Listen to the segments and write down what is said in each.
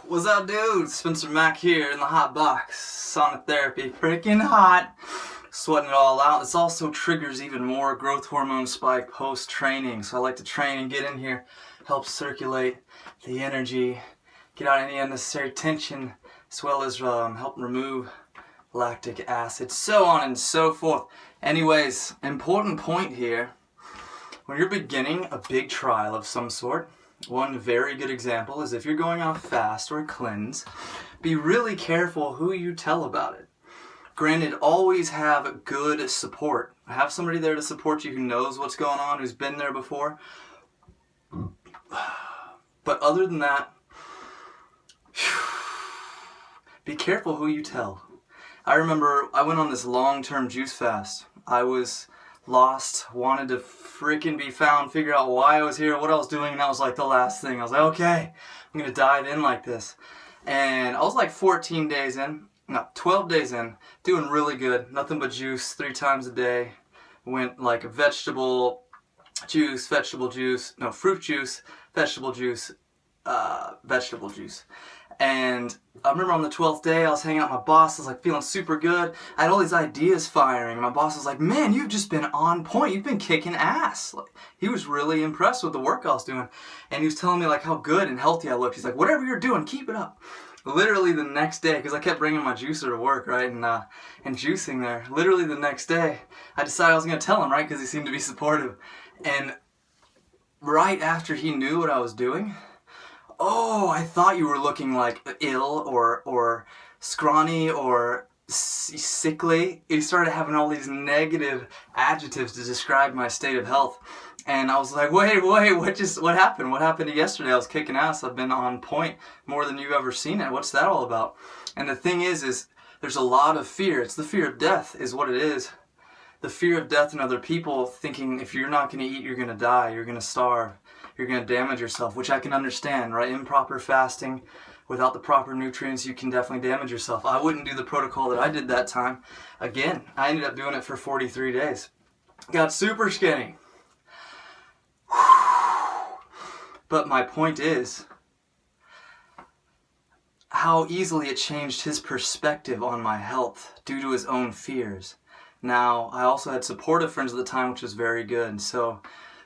What's up, dude? Spencer-Mack here in the hot box. Sonic therapy, freaking hot. Sweating it all out. This also triggers even more growth hormone spike post-training. So I like to train and get in here, help circulate the energy, get out any unnecessary tension, as well as help remove lactic acid, so on and so forth. Anyways, important point here. When you're beginning a big trial of some sort, one very good example is if you're going on a fast or a cleanse, be really careful who you tell about it. Granted, always have good support. Have somebody there to support you who knows what's going on, who's been there before. But other than that, be careful who you tell. I remember I went on this long-term juice fast. I was lost, wanted to freaking be found, figure out why I was here, what I was doing, and that was like the last thing. I was like, okay, I'm gonna dive in like this. And I was like 14 days in, no, 12 days in, doing really good, nothing but juice 3 times a day. Went like fruit juice, vegetable juice, vegetable juice. And I remember on the 12th day, I was hanging out with my boss. I was like feeling super good. I had all these ideas firing. My boss was like, man, you've just been on point. You've been kicking ass. Like, he was really impressed with the work I was doing. And he was telling me like how good and healthy I looked. He's like, whatever you're doing, keep it up. Literally the next day, because I kept bringing my juicer to work, right, and juicing there. Literally the next day, I decided I was going to tell him, right, because he seemed to be supportive. And right after he knew what I was doing, oh, I thought you were looking like ill or scrawny or sickly. He started having all these negative adjectives to describe my state of health. And I was like, wait, what happened? What happened to yesterday? I was kicking ass. I've been on point more than you've ever seen it. What's that all about? And the thing is there's a lot of fear. It's the fear of death is what it is. The fear of death and other people thinking if you're not going to eat, you're going to die, you're going to starve, you're going to damage yourself, which I can understand, right? Improper fasting, without the proper nutrients, you can definitely damage yourself. I wouldn't do the protocol that I did that time. Again, I ended up doing it for 43 days. Got super skinny. But my point is how easily it changed his perspective on my health due to his own fears. Now, I also had supportive friends at the time, which was very good. So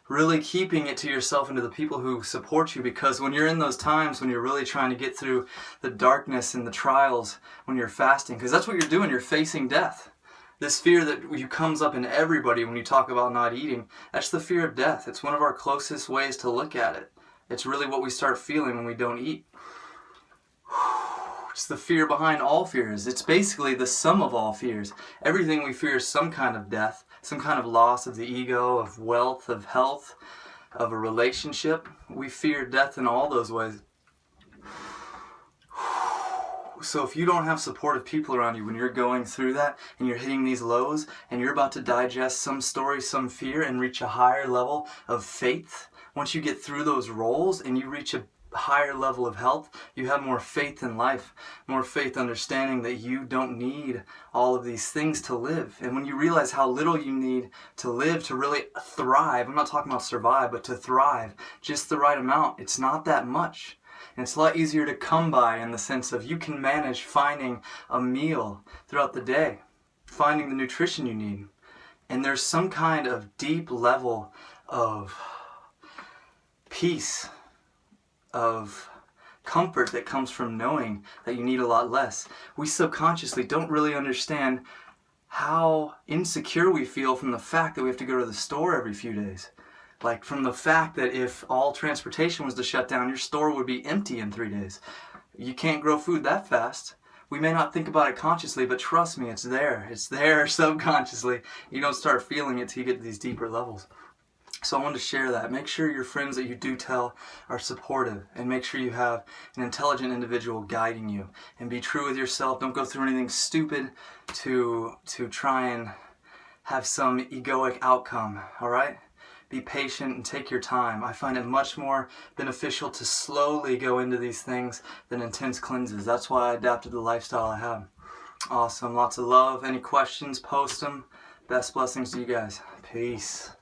really keeping it to yourself and to the people who support you, because when you're in those times when you're really trying to get through the darkness and the trials when you're fasting, because that's what you're doing, you're facing death. This fear that comes up in everybody when you talk about not eating, that's the fear of death. It's one of our closest ways to look at it. It's really what we start feeling when we don't eat. It's the fear behind all fears. It's basically the sum of all fears. Everything we fear is some kind of death, some kind of loss of the ego, of wealth, of health, of a relationship. We fear death in all those ways. So if you don't have supportive people around you when you're going through that and you're hitting these lows and you're about to digest some story, some fear, and reach a higher level of faith, once you get through those rolls and you reach a higher level of health, you have more faith in life, more faith understanding that you don't need all of these things to live. And when you realize how little you need to live to really thrive, I'm not talking about survive, but to thrive, just the right amount, it's not that much. And it's a lot easier to come by in the sense of you can manage finding a meal throughout the day, finding the nutrition you need. And there's some kind of deep level of peace, of comfort that comes from knowing that you need a lot less. We subconsciously don't really understand how insecure we feel from the fact that we have to go to the store every few days. Like from the fact that if all transportation was to shut down, your store would be empty in 3 days. You can't grow food that fast. We may not think about it consciously, but trust me, it's there. It's there subconsciously. You don't start feeling it till you get to these deeper levels. So I wanted to share that. Make sure your friends that you do tell are supportive, and make sure you have an intelligent individual guiding you. And be true with yourself. Don't go through anything stupid to try and have some egoic outcome, all right? Be patient and take your time. I find it much more beneficial to slowly go into these things than intense cleanses. That's why I adapted the lifestyle I have. Awesome. Lots of love. Any questions, post them. Best blessings to you guys. Peace.